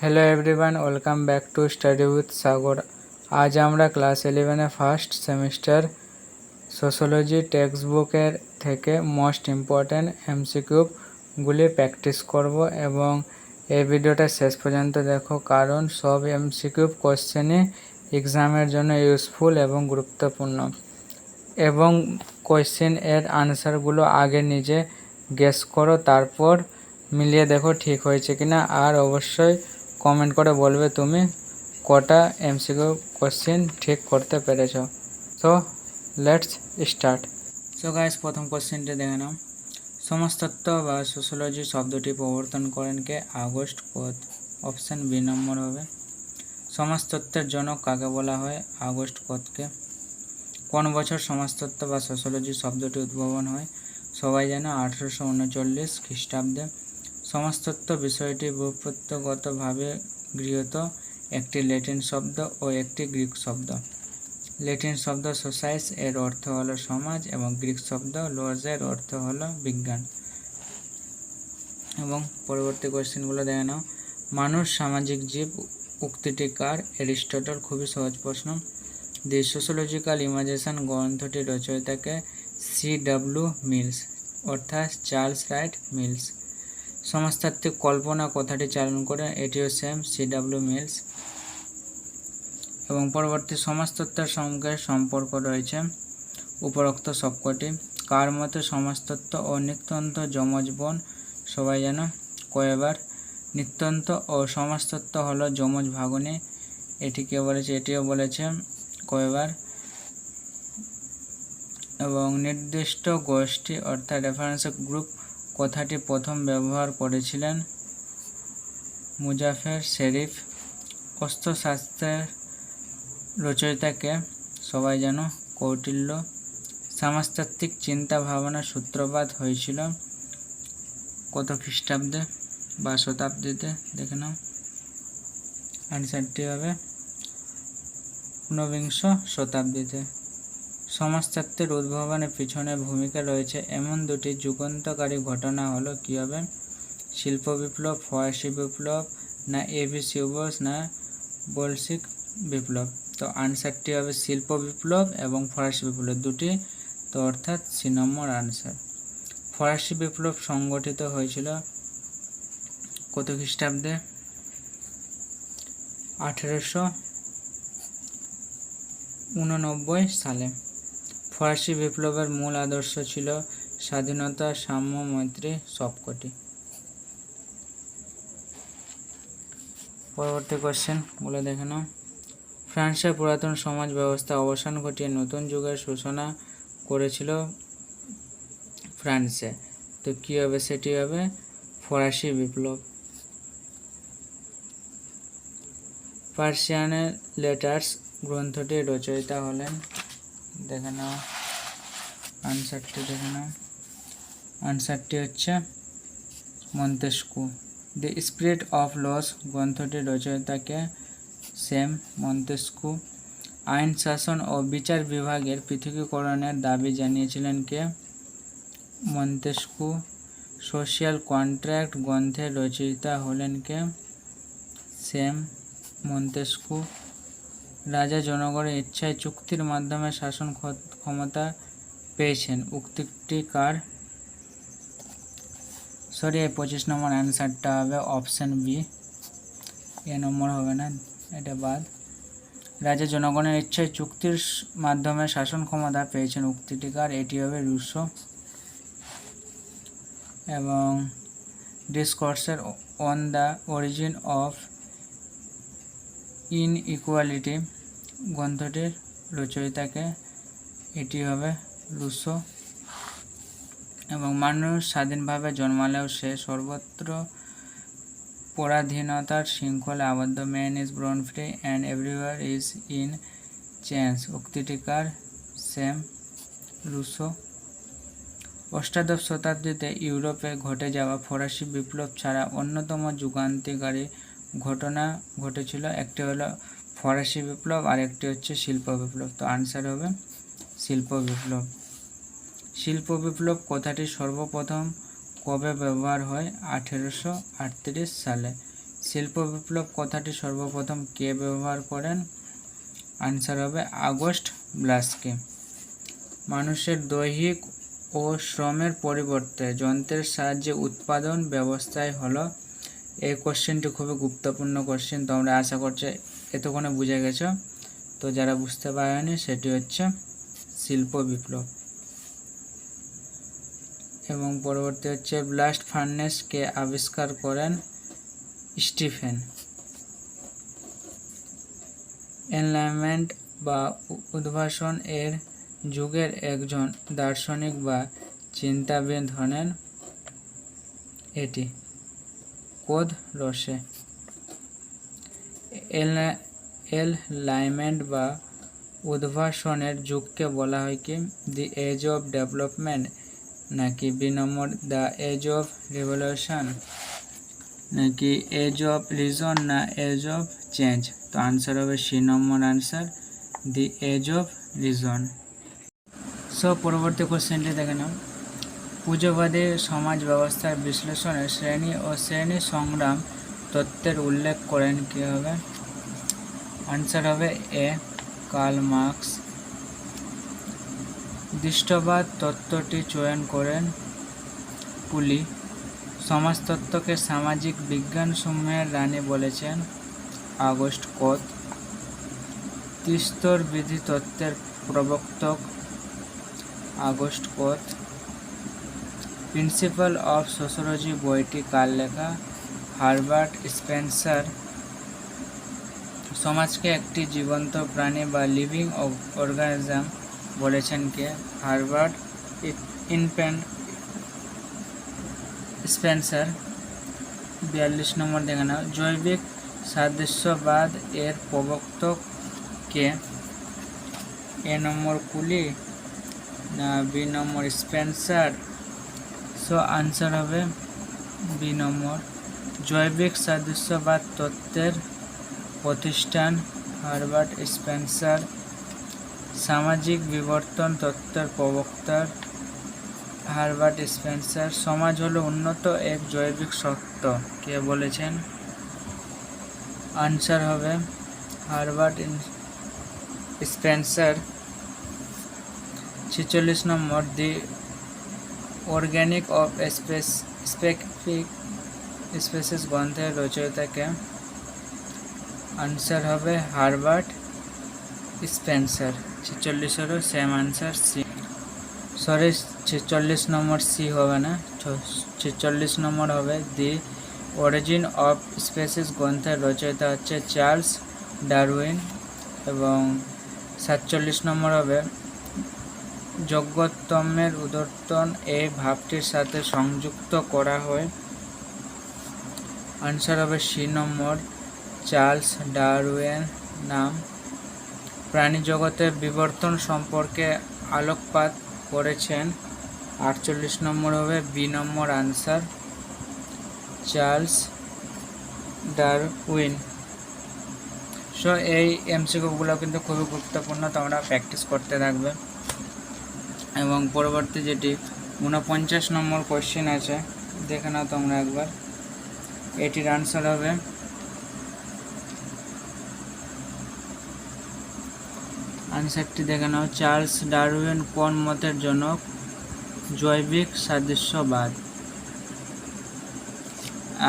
Hello everyone, welcome back to study with Sagar. আজ আমরা class 11 first semester sociology text বুকের থেকে মোস্ট ইম্পর্ট্যান্ট এমসিকিউগুলি প্র্যাকটিস করব এবং এই ভিডিওটা শেষ পর্যন্ত দেখো, কারণ সব এমসিকিউ কোশ্চেনই এক্সামের জন্য ইউজফুল এবং গুরুত্বপূর্ণ। এবং কোশ্চেন এর আনসারগুলো আগে নিজে গেস করো, তারপর মিলিয়ে দেখো ঠিক হয়েছে কিনা। আর অবশ্যই কমেন্ট করে বলবে তুমি কটা এমসিকিউ কোশ্চেন ঠিক করতে পেরেছ। So let's start. So guys, প্রথম কোশ্চেনটি দেখে নাও। সমাজতত্ত্ব বা সোশ্যোলজি শব্দটি প্রবর্তন করেন কে? আগস্ট কোত। অপশান বি নম্বর হবে। সমাজতত্ত্বের জনক কাকে বলা হয়? আগস্ট কোতকে। কোন বছর সমাজতত্ত্ব বা সোশ্যোলজি শব্দটি উদ্ভাবন হয়? সবাই জানে 1839 খ্রিস্টাব্দে। সমাজতত্ত্ব বিষয়টি ব্যুৎপত্তিগতভাবে গৃহীত একটি ল্যাটিন শব্দ ও একটি গ্রিক শব্দ। ল্যাটিন শব্দ সোসাইস এর অর্থ হলো সমাজ এবং গ্রিক শব্দ লজ এর অর্থ হলো বিজ্ঞান। এবং পরবর্তী কোয়েশ্চেনগুলো দেখে নাও। মানুষ সামাজিক জীব উক্তিটি কার? অ্যারিস্টটল। খুবই সহজ প্রশ্ন। দি সোশ্যোলজিক্যাল ইমাজিনেশন গ্রন্থটির রচয়িতাকে? C.W. মিলস অর্থাৎ চার্লস রাইট মিলস। সমাজতাত্ত্বিক কল্পনা কথাটি চালন করে? এটিও সেম, C.W. মিলস। এবং পরবর্তী সমাজতত্ত্বের সঙ্গে সম্পর্ক রয়েছে উপরোক্ত সবকটি। কার মতে সমাজতত্ত্ব ও নিত্যন্ত যমজ বোন? সবাই জানো কয়েবার। নিত্যন্ত ও সমাজতত্ত্ব হলো যমজ ভাগ্নে। এটিকে বলেছে, এটিও বলেছে কয়েবার। এবং নির্দিষ্ট গোষ্ঠী অর্থাৎ রেফারেন্স গ্রুপ কথাটি প্রথম ব্যবহার করেছিলেন মুজাফের শরীফ। অস্ত্রশাস্ত্রের রচয়িতাকে? সবাই জানো কৌটিল্য। সমাজতাত্ত্বিক চিন্তা ভাবনার সূত্রপাত হয়েছিল কত খ্রিস্টাব্দে বা শতাব্দীতে? দেখে নাও, আনসারটি হবে 19বিংশ শতাব্দীতে। সমাজতত্ত্বের উদ্ভাবনের পিছনে ভূমিকা রয়েছে এমন দুটি যুগান্তকারী ঘটনা হলো কী হবে? শিল্প বিপ্লব, ফরাসি বিপ্লব, না এবিসি বোস, না বলশিক বিপ্লব? তো আনসারটি হবে শিল্প বিপ্লব এবং ফরাসি বিপ্লব দুটি, তো অর্থাৎ সি নম্বর আনসার। ফরাসি বিপ্লব সংগঠিত হয়েছিল কত খ্রিস্টাব্দে? 1889 সালে। ফরাসি বিপ্লবের মূল আদর্শ ছিল স্বাধীনতা, সাম্য, মৈত্রী সবকটি। পরবর্তী কোশ্চেনগুলো দেখে নাও। ফ্রান্সের পুরাতন সমাজ ব্যবস্থা অবসান ঘটিয়ে নতুন যুগের সূচনা করেছিল ফ্রান্সে, তো কী হবে? সেটি হবে ফরাসি বিপ্লব। পার্সিয়ানের লেটার্স গ্রন্থটির রচয়িতা হলেন? দেখে নাও, আনসারটি দেখে নাও। আনসারটি হচ্ছে Montesquieu. The spirit of laws গ্রন্থটির রচয়িতাকে? Same, Montesquieu. আইন শাসন ও বিচার বিভাগের পৃথকীকরণের দাবি জানিয়েছিলেন কে? মন্তেস্কু। সোশিয়াল কন্ট্রাক্ট গ্রন্থের রচয়িতা হলেন কে? Same, Montesquieu. রাজা জনগণের ইচ্ছায় চুক্তির মাধ্যমে শাসন ক্ষমতা পেয়েছেন উক্তিটি কার? সরি, 25 নম্বর অ্যান্সারটা হবে অপশান বি, এ নম্বর হবে না, এটা বাদ। রাজা জনগণের ইচ্ছায় চুক্তির মাধ্যমে শাসন ক্ষমতা পেয়েছেন উক্তিটি কার? এটি হবে রুশো। এবং ডিসকোর্সের on the origin of inequality গ্রন্থটির রচয়িতাকে? এটি হবে রুশো। এবং মানুষ স্বাধীনভাবে জন্মালেও সে সর্বত্র পরাধীনতার শৃঙ্খলে আবদ্ধ। Man is born free and everywhere is in chains উক্তিটি কার? Same, Russo. অষ্টাদশ শতাব্দীতে ইউরোপে ঘটে যাওয়া ফরাসি বিপ্লব ছাড়া অন্যতম যুগান্তকারী ঘটনা ঘটেছিল। একটি হলো ফরাসি বিপ্লব আর একটি হচ্ছে শিল্প বিপ্লব, তো আনসার হবে শিল্প বিপ্লব। শিল্প বিপ্লব কথাটি সর্বপ্রথম কবে ব্যবহার হয়? 1838 সালে। শিল্প বিপ্লব কথাটি সর্বপ্রথম কে ব্যবহার করেন? আনসার হবে আগস্ট ব্লাস্কি। মানুষের দৈহিক ও শ্রমের পরিবর্তে যন্ত্রের সাহায্যে উৎপাদন ব্যবস্থায় হলো। এই কোশ্চেনটি খুবই গুরুত্বপূর্ণ কোশ্চেন, তোমরা আশা করছো এতক্ষণে বুঝে গেছো। তো যারা বুঝতে পারেনি সেটি হচ্ছে শিল্প বিপ্লব। এবং পরবর্তী হচ্ছে ব্লাস্ট ফার্নেস কে আবিষ্কার করেন? স্টিফেন। এনলাইটমেন্ট বা উদ্ভাসন এর যুগের একজন দার্শনিক বা চিন্তাবিদ হলেন এটি কোদ রসে। এনলাইটমেন্ট বা উদ্ভাসনের যুগকে বলা হয় কি দি এজ অফ ডেভেলপমেন্ট, নাকি B number the age of revolution, নাকি এজ অফ রিজন, না এজ অফ চেঞ্জ? তো আনসার হবে C number answer, the age of reason. So পরবর্তী কোশ্চেনটি দেখে নাও। পুঁজিবাদী সমাজ ব্যবস্থার বিশ্লেষণে শ্রেণী ও শ্রেণী সংগ্রাম তত্ত্বের উল্লেখ করেন কি হবে? আনসার হবে এ কার্ল মার্কস। দৃষ্টবাদ তত্ত্বটি চয়ন করেন পুলি। সমাজতত্ত্বকে সামাজিক বিজ্ঞানসমূহের রানী বলেছেন আগস্ট কোত। ত্রিস্তর বিধি তত্ত্বের প্রবর্তক আগস্ট কোত। প্রিন্সিপাল অফ সোশিওলজি বইটি কার লেখা? Herbert Spencer. সমাজকে একটি জীবন্ত প্রাণী বা লিভিং অর্গানিজম বলেছেন কে? Herbert Spencer. 42 নম্বর দেখে নাও। জৈবিক সাদৃশ্যবাদ এর প্রবর্তক কে? এ নম্বর কুলি, না বি নম্বর স্পেন্সার? সো আনসার হবে বি নম্বর। জৈবিক সাদৃশ্যবাদ তত্ত্বের প্রতিষ্ঠান হারবার্ট স্পেন্সার। সামাজিক বিবর্তন তত্ত্বের প্রবক্তা হারবার্ট স্পেন্সার। সমাজ হলো উন্নত এক জৈবিক সত্য, কে বলেছেন? আনসার হবে Herbert Spencer. 46 number the organic of specific species গ্রন্থের রচয়িতাকে? আনসার হবে হারবার্ট স্পেন্সার। 46-এরও same answer C. Sorry 46 number C হবে না, 46 নম্বর হবে দি অরিজিন অফ স্পেসিস গ্রন্থের রচয়িতা হচ্ছে চার্লস ডারউইন। এবং 47 নম্বর হবে যোগ্যতমের উদ্বর্তন এই ভাবটির সাথে সংযুক্ত করা হয়। আনসার হবে সি নম্বর চার্লস ডারউইন নাম। প্রাণী জগতের বিবর্তন সম্পর্কে আলোকপাত করেছেন 48 নম্বর হবে B number answer Charles Darwin. So এই এমসিকিউগুলো কিন্তু খুবই গুরুত্বপূর্ণ, তোমরা প্র্যাকটিস করতে থাকবে। এবং পরবর্তী যেটি 49 নম্বর কোশ্চেন আছে, দেখে নাও তোমরা একবার। এটির আনসার হবে আনসারটি দেখে নাও। চার্লস ডারউইন কোন মতের জনক? জৈবিক সাদৃশ্যবাদ।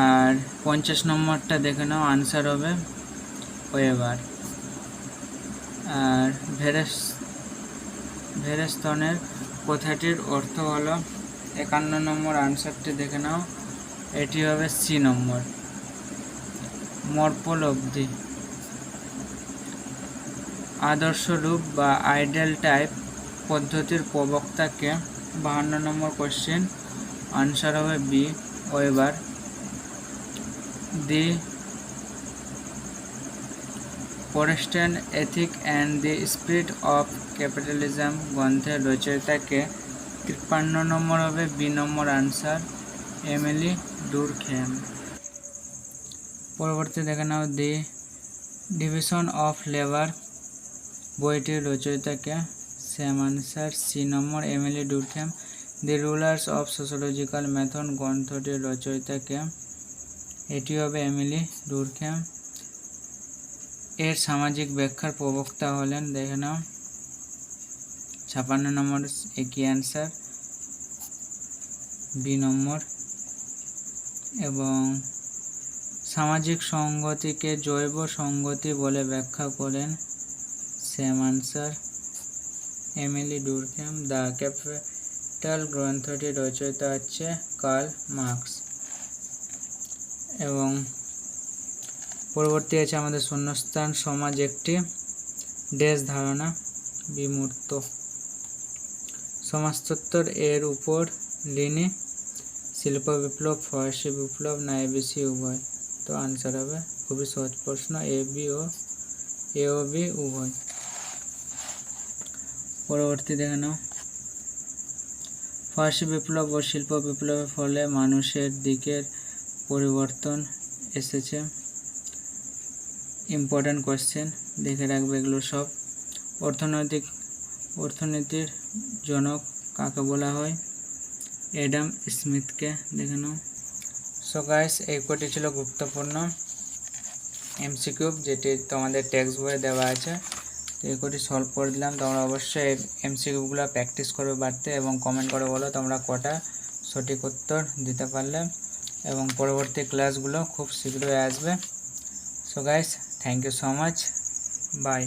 আর 50 নম্বরটা দেখে নাও, আনসার হবে ওয়েবার। আর ভেরেস্তনের কথাটির অর্থ হলো 51 নম্বর আনসারটি দেখে নাও, এটি হবে সি নম্বর মর্ফোলব্ধি। আদর্শ রূপ বা আইডিয়াল টাইপ পদ্ধতির প্রবক্তাকে? 52 নম্বর কোশ্চেন, আনসার হবে B Weber. The protestant ethic and the spirit of capitalism গ্রন্থের রচয়িতাকে? 53 নম্বর হবে B number answer Emile Durkheim. পরবর্তী দেখে নাও দি ডিভিশন অফ লেবার বইটির রচয়িতাকে? Same answer C number Emile Durkheim. The rulers of sociological method গ্রন্থটির রচয়িতাকে? এটি হবে এমিলি ডুরখ্যাম। এর সামাজিক ব্যাখ্যার প্রবক্তা হলেন, দেখে নাও 56 নম্বর একই অ্যান্সার, বি নম্বর। এবং সামাজিক সংগতিকে জৈব সংগতি বলে ব্যাখ্যা করেন, same answer, Emile Durkheim. The capital গ্রন্থটির রচয়িতা হচ্ছে কার্ল মার্কস। এবং পরবর্তী আছে আমাদের শূন্যস্থান, সমাজ একটি ড্যাশ ধারণা, বিমূর্ত। সমাজতত্ত্বর এর উপর লিনি, শিল্প বিপ্লব, ফরাসি বিপ্লব না এবিসি উভয়? তো আনসার হবে খুবই সহজ প্রশ্ন, এ ও বি উভয়। পরবর্তী দেখে নাও, ফরাসি বিপ্লব ও শিল্প বিপ্লবের ফলে মানুষের দিকের পরিবর্তন এসেছে। ইম্পর্ট্যান্ট কোয়েশ্চেন, দেখে রাখবে এগুলো সব। অর্থনীতির জনক কাকে বলা হয়? অ্যাডাম স্মিথকে, দেখে নাও। সো গাইস, এই কটি ছিল গুরুত্বপূর্ণ এমসিকিউ যেটি তোমাদের টেক্সট বইয়ে দেওয়া আছে। তো এই কটি সলভ করে দিলাম। তোমরা অবশ্যই এমসিকিউগুলো প্র্যাকটিস করবে বাড়তে এবং কমেন্ট করে বলো তোমরা কটা সঠিক উত্তর দিতে পারলে। এবং পরবর্তী ক্লাসগুলো খুব শীঘ্রই আসবে। So guys, thank you so much, by.